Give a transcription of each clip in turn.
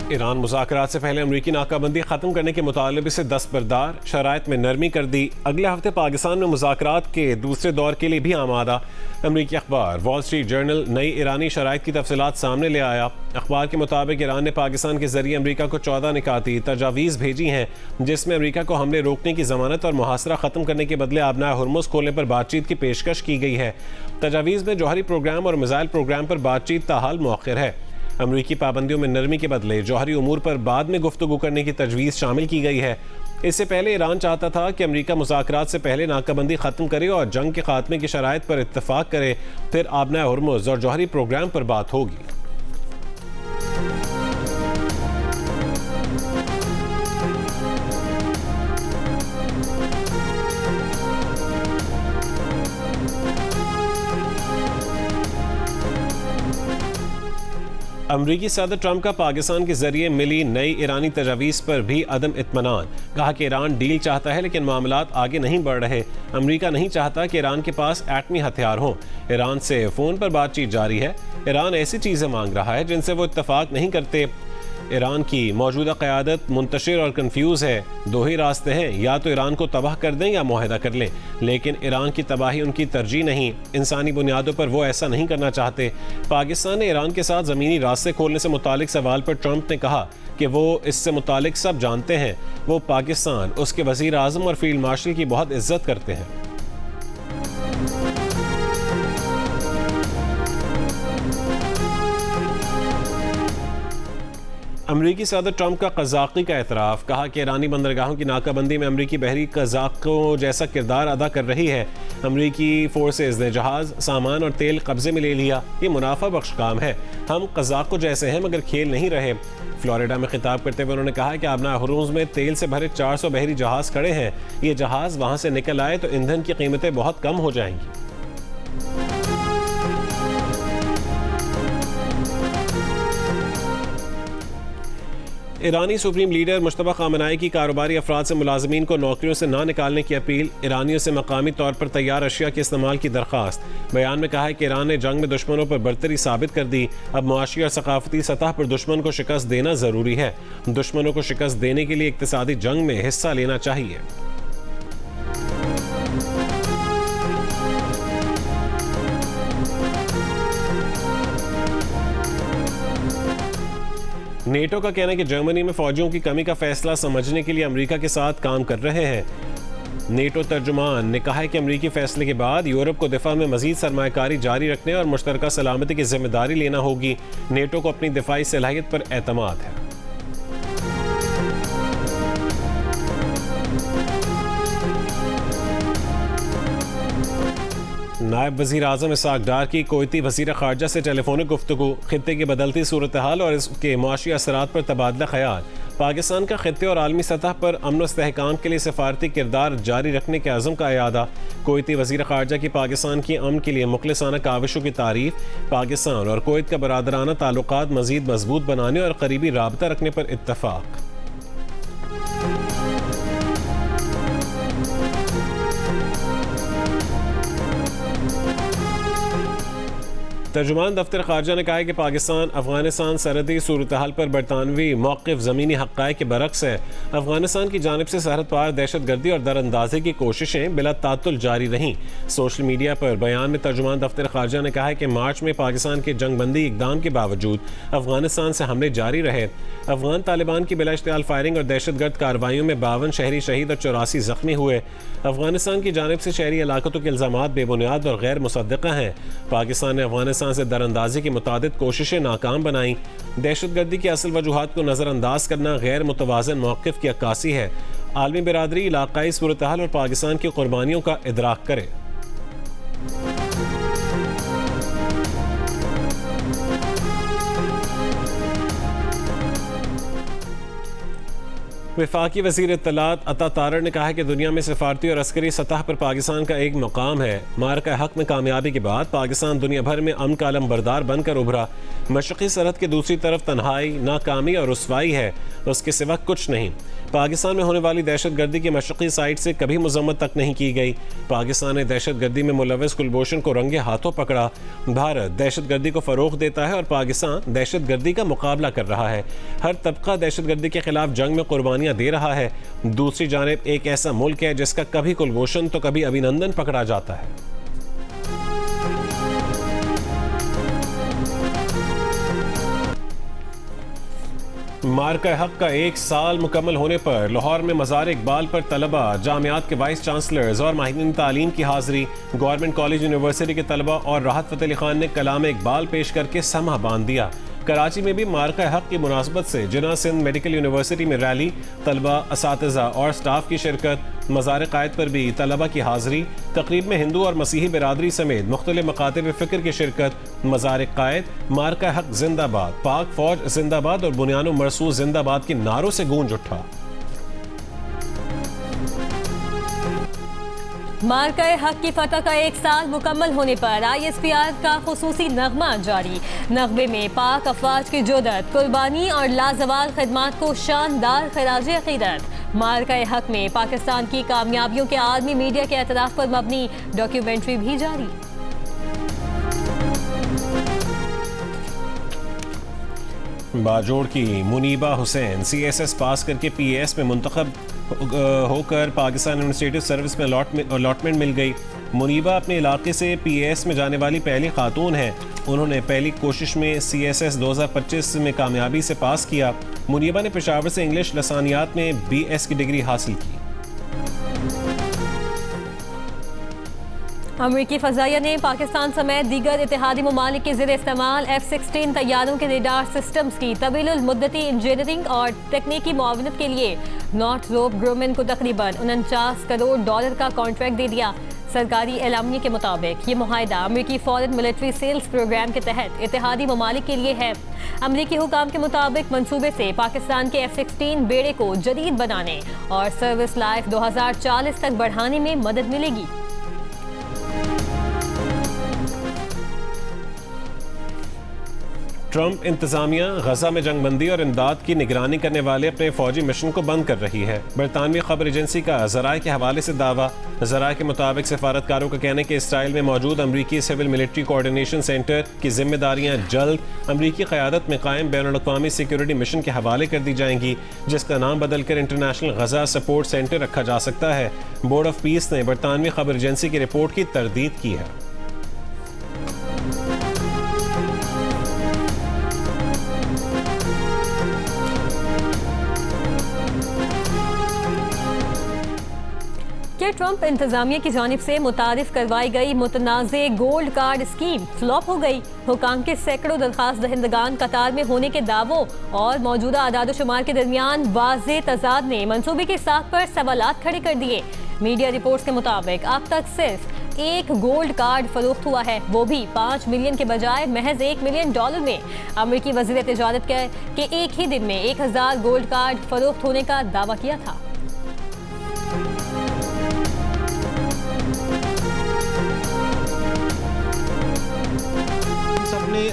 Iran मुज़ाकरात से पहले अमरीकी नाकाबंदी ख़त्म करने के मुतालबे से दस्तबरदार, शराइत में नरमी कर दी। अगले हफ्ते पाकिस्तान में मुज़ाकरात के दूसरे दौर के लिए भी आमादा। अमरीकी अखबार वॉल स्ट्रीट जर्नल नई ईरानी शराइत की तफसीलात सामने ले आया। अखबार के मुताबिक ईरान ने पाकिस्तान के जरिए अमरीका को 14 निकाती तजावीज़ भेजी हैं, जिसमें अमरीका को हमले रोकने की ज़मानत और मुहासरा ख़त्म करने के बदले आबनाए हुर्मुज़ खोलने पर बातचीत की पेशकश की गई है। तजावीज़ में जौहरी प्रोग्राम और मिसाइल प्रोग्राम पर बातचीत ताहाल मौखर है। अमरीकी पाबंदियों में नरमी के बदले जौहरी उमूर पर बाद में गुफ्तगू करने की तजवीज़ शामिल की गई है। इससे पहले ईरान चाहता था कि अमरीका मुज़ाकरात से पहले नाकाबंदी ख़त्म करे और जंग के खात्मे की शराइत पर इत्तफाक करे, फिर आबनाए हुर्मुज़ और जौहरी प्रोग्राम पर बात होगी। अमरीकी सदर ट्रंप का पाकिस्तान के जरिए मिली नई ईरानी तजावीज़ पर भी अदम इत्मीनान। कहा कि ईरान डील चाहता है लेकिन मामलात आगे नहीं बढ़ रहे। अमरीका नहीं चाहता कि ईरान के पास एटमी हथियार हों। ईरान से फ़ोन पर बातचीत जारी है। ईरान ऐसी चीज़ें मांग रहा है जिनसे वो इत्तफाक नहीं करते। ईरान की मौजूदा क़यादत मुंतशिर और कन्फ्यूज़ है। दो ही रास्ते हैं, या तो ईरान को तबाह कर दें या मुआहदा कर लें, लेकिन ईरान की तबाही उनकी तरजीह नहीं। इंसानी बुनियादों पर वो ऐसा नहीं करना चाहते। पाकिस्तान ने ईरान के साथ ज़मीनी रास्ते खोलने से मुतालिक सवाल पर ट्रंप ने कहा कि वो इससे मुतालिक सब जानते हैं। वो पाकिस्तान, उसके वज़ीर आज़म और फील्ड मार्शल की बहुत इज्जत करते हैं। अमरीकी सदर ट्रंप का कज़ाक़ी का एतराफ़। कहा कि ईरानी बंदरगाहों की नाकाबंदी में अमरीकी बहरी कज़ाक़ों जैसा किरदार अदा कर रही है। अमरीकी फोर्सेज ने जहाज़, सामान और तेल कब्जे में ले लिया। ये मुनाफा बख्श काम है। हम कज़ाक़ों जैसे हैं मगर खेल नहीं रहे। फ्लोरिडा में खिताब करते हुए उन्होंने कहा कि आबनाए हुर्मुज़ में तेल से भरे 400 बहरी जहाज़ खड़े हैं। ये जहाज़ वहाँ से निकल आए तो ईंधन की कीमतें बहुत कम हो जाएंगी। ईरानी सुप्रीम लीडर मुश्तबा खामनाई की कारोबारी अफराद से मुलाजमीन को नौकरियों से ना निकालने की अपील। ईरानियों से मकामी तौर पर तैयार अशिया के इस्तेमाल की दरख्वास्त। बयान में कहा है कि ईरान ने जंग में दुश्मनों पर बरतरी साबित कर दी। अब मुआशी और सकाफती सतह पर दुश्मन को शिकस्त देना ज़रूरी है। दुश्मनों को शिकस्त देने के लिए इक्तिसादी जंग में हिस्सा लेना चाहिए। नेटो का कहना है कि जर्मनी में फौजियों की कमी का फैसला समझने के लिए अमेरिका के साथ काम कर रहे हैं। नेटो तर्जुमान ने कहा है कि अमेरिकी फैसले के बाद यूरोप को दिफा में मजीद सरमायाकारी जारी रखने और मुश्तरका सलामती की जिम्मेदारी लेना होगी। नेटो को अपनी दिफाई सलाहियत पर एतमाद है। नायब वज़ीर आज़म इसहाक़ डार की कोयती वज़ीर ख़ारजा से टेलीफोनिक गुफ्तगू। खित्ते की बदलती सूरत हाल और इसके मुआशी असरात पर तबादला ख्याल। पाकिस्तान का खित्ते और आलमी सतह पर अमन व इस्तेहकाम के लिए सफारती किरदार जारी रखने के अज़म का इयादा। कोयती वज़ीर ख़ारजा की पाकिस्तान की अमन के लिए मुखलिसाना काविशों की तारीफ़। पाकिस्तान और कोयत का बरादराना ताल्लुकात मज़ीद मजबूत बनाने और करीबी राबता रखने पर इत्तफ़ाक़। तर्जुमान दफ्तर खारजा ने कहा है कि पाकिस्तान अफगानिस्तान सरहदी सूरत हाल पर बरतानवी मौक़िफ़ ज़मीनी हक़ाइक़ के बरक्स है। अफगानिस्तान की जानिब से सरहद पार दहशत गर्दी और दरअंदाजी की कोशिशें बिला तातुल जारी रहीं। सोशल मीडिया पर बयान में तर्जुमान दफ्तर खारजा ने कहा है कि मार्च में पाकिस्तान के जंगबंदी इक़दाम के बावजूद अफगानिस्तान से हमले जारी रहे। अफगान तालिबान की बिला इश्तियाल फायरिंग और दहशत गर्द कार्रवाइयों में 52 शहरी शहीद और 84 ज़ख्मी हुए। अफगानिस्तान की जानिब से शहरी इलाक़तों के इल्ज़ामात बेबुनियाद और गैर मुसद्दक़ा हैं। पाकिस्तान ने अफगानिस्तान से दरअंदाजी की मुतादिद कोशिशें नाकाम बनाई। दहशतगर्दी की असल वजूहात को नज़रअंदाज करना गैर मुतवाज़न मौक़िफ़ की अक्कासी है। आलमी बिरादरी इलाक़ाई सूरत हाल और पाकिस्तान की कुर्बानियों का इदराक करे। वफाकी वज़ीर इत्तलात अता तारड़ ने कहा है कि दुनिया में सफारती और अस्करी सतह पर पाकिस्तान का एक मकाम है। मारका हक में कामयाबी के बाद पाकिस्तान दुनिया भर में अमन का अलम बरदार बनकर उभरा। मशरक़ी सरहद की दूसरी तरफ तन्हाई, नाकामी और रुसवाई है, उसके सिवा कुछ नहीं। पाकिस्तान में होने वाली दहशतगर्दी की मशरक़ी साइड से कभी मजम्मत तक नहीं की गई। पाकिस्तान ने दहशतगर्दी में मुलव्वस कुलभूषण को रंगे हाथों पकड़ा। भारत दहशतगर्दी को फ़रोग़ देता है और पाकिस्तान दहशतगर्दी का मुकाबला कर रहा है। हर तबका दहशतगर्दी के खिलाफ जंग में कुर्बानियाँ दे रहा है। दूसरी जानिब एक ऐसा मुल्क है जिसका कभी कुलभूषण तो कभी अभिनंदन पकड़ा जाता है। मार्का हक का 1 साल मुकम्मल होने पर लाहौर में मज़ार इकबाल पर तलबा, जामियात के वाइस चांसलर्स और माहिरीन तालीम की हाज़िरी। गवर्नमेंट कॉलेज यूनिवर्सिटी के तलबा और राहत फ़तेह अली खान ने कलाम इकबाल पेश करके समा बांध दिया। कराची में भी मार्का हक की मुनासबत से जिन्ना सिंध मेडिकल यूनिवर्सिटी में रैली, तलबा, असातिज़ा और स्टाफ की शिरकत। मज़ार क़ायद पर भी तलबा की हाज़िरी। तकरीब में हिंदू और मसीही बिरादरी समेत मुख्तलिफ मकातिब फ़िक्र की शिरकत। मज़ार क़ायद, मार्का हक जिंदाबाद, पाक फौज जिंदाबाद और बुनियानो मरसूस जिंदाबाद के नारों से गूंज उठा। मार्का हक की फतह का 1 साल मुकम्मल होने पर ISPR का खुसूसी नगमा जारी। नगमे में पाक अफवाज की जुदत, कुर्बानी और लाजवाल खिदमात को शानदार खिराज अकीदत। मार्का हक में पाकिस्तान की कामयाबियों के आलमी मीडिया के एतराफ़ पर मबनी डॉक्यूमेंट्री भी जारी। बाजोड़ की मुनीबा हुसैन CSS पास करके PAS में मुंतखब होकर पाकिस्तान एडमिनिस्ट्रेटिव सर्विस में अलॉटमेंट मिल गई। मुनीबा अपने इलाके से PAS में जाने वाली पहली खातून हैं। उन्होंने पहली कोशिश में CSS 2025 में कामयाबी से पास किया। मुनीबा ने पेशावर से इंग्लिश लसानियात में BS की डिग्री हासिल की। अमरीकी फ़ज़ाइया ने पाकिस्तान समेत दीगर इत्तेहादी ममालिक के ज़ेर इस्तेमाल F-16 तैयारों के रेडार सिस्टम्स की तवील मुद्दती इंजीनियरिंग और तकनीकी मुआवनत के लिए नॉर्थरोप ग्रुमन को तकरीबन $49 करोड़ का कॉन्ट्रैक्ट दे दिया। सरकारी एलामिया के मुताबिक ये मुआहिदा अमरीकी फॉरेन मिलिट्री सेल्स प्रोग्राम के तहत इत्तेहादी ममालिक के लिए है। अमरीकी हुकाम के मुताबिक मंसूबे से पाकिस्तान के F-16 बेड़े को जदीद बनाने और सर्विस लाइफ 2040 तक बढ़ाने में मदद मिलेगी। ट्रंप इंतजामिया गजा में जंगबंदी और इमदाद की निगरानी करने वाले अपने फौजी मिशन को बंद कर रही है। बरतानवी खबर एजेंसी का ज़राए के हवाले से दावा। ज़राए के मुताबिक सफारतकारों का कहना है कि इसराइल में मौजूद अमरीकी सिविल मिलिट्री कोऑर्डिनेशन सेंटर की जिम्मेदारियां जल्द अमरीकी क़यादत में कायम बैनुल-अक़वामी सिक्योरिटी मिशन के हवाले कर दी जाएंगी, जिसका नाम बदलकर इंटरनेशनल गजा सपोर्ट सेंटर रखा जा सकता है। बोर्ड ऑफ पीस ने बरतानवी खबर एजेंसी की रिपोर्ट की तरदीद की है। कि ट्रंप इंतजामिया की जानिब से मुतारिफ करवाई गई मुतनाज़े गोल्ड कार्ड स्कीम फ्लॉप हो गई। हुकाम के सैकड़ों दरखास्त दहिंदगान कतार में होने के दावों और मौजूदा आदाद शुमार के दरमियान वाज़े तजाद ने मंसूबे की साख पर सवालात खड़े कर दिए। मीडिया रिपोर्ट्स के मुताबिक अब तक सिर्फ 1 गोल्ड कार्ड फरोख्त हुआ है, वो भी $5 मिलियन के बजाय महज $1 मिलियन में। अमरीकी वज़ीर तिजारत के एक ही दिन में 1000 गोल्ड कार्ड फरोख्त होने का दावा किया था।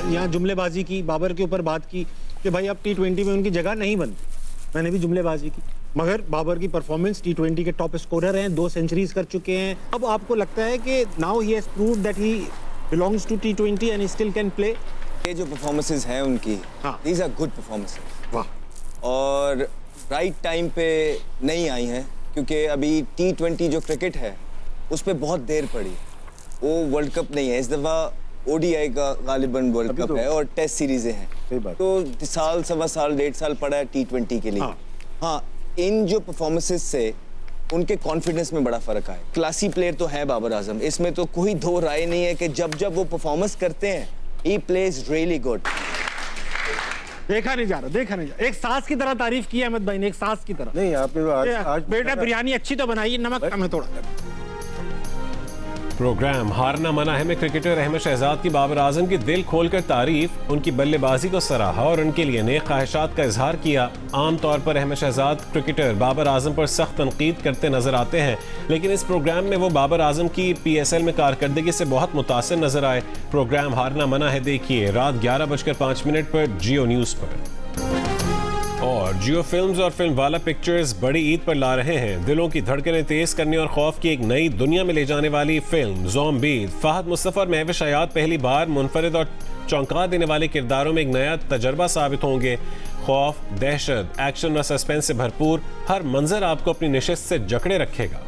यहाँ जुमलेबाजी की, बाबर के ऊपर बात की कि भाई अब T20 में उनकी जगह नहीं बनती। मैंने भी जुमलेबाजी की, मगर बाबर की परफॉर्मेंस T20 के टॉप स्कोरर हैं, 2 सेंचुरीज कर चुके हैं। अब आपको लगता है कि now he has proved that he belongs to T20 and still can play. ये जो परफॉर्मेंसेस हैं उनकी, दीज आर गुड परफॉर्मेंसेस। वाह। और राइट टाइम पे नहीं आई हैं, क्योंकि अभी T20 जो क्रिकेट है उस पर बहुत देर पड़ी। वो वर्ल्ड कप नहीं है इस दफ़ा, ODI का गालिबन वर्ल्ड कप है और टेस्ट सीरीजें हैं। तो साल, सवा साल, 1.5 साल पड़ा है T20 के लिए। हाँ, इन जो परफॉर्मेंसेस से उनके कॉन्फिडेंस में बड़ा फर्क आया। क्लासी प्लेयर तो है बाबर आजम, इसमें तो कोई दो राय नहीं है कि जब जब वो परफॉर्मेंस करते हैं ही प्लेज रियली गुड। देखा नहीं जा रहा। एक सास की तरह तारीफ की अहमद भाई ने, एक सास की तरह। नहीं, आपने आज बेटा बिरयानी अच्छी तो बनाई, नमक कम है थोड़ा। प्रोग्राम हारना मना है में क्रिकेटर अहमद शहजाद की बाबर आजम की दिल खोलकर तारीफ, उनकी बल्लेबाजी को सराहा और उनके लिए नेक ख्वाहिशात का इजहार किया। आमतौर पर अहमद शहजाद क्रिकेटर बाबर आजम पर सख्त तनकीद करते नजर आते हैं, लेकिन इस प्रोग्राम में वो बाबर आजम की PSL में कारकर्दगी से बहुत मुतासिर नजर आए। प्रोग्राम हारना मना है देखिए रात 11:05 पर जियो न्यूज़ पर। और जियो फिल्म्स और फिल्म वाला पिक्चर्स बड़ी ईद पर ला रहे हैं दिलों की धड़कनें तेज करने और खौफ की एक नई दुनिया में ले जाने वाली फिल्म ज़ॉम्बीज़। फहद मुस्तफ़ा और महविश हयात पहली बार मुनफरिद और चौंका देने वाले किरदारों में एक नया तजर्बा साबित होंगे। खौफ, दहशत, एक्शन और सस्पेंस से भरपूर हर मंजर आपको अपनी नशिस्त से जकड़े रखेगा।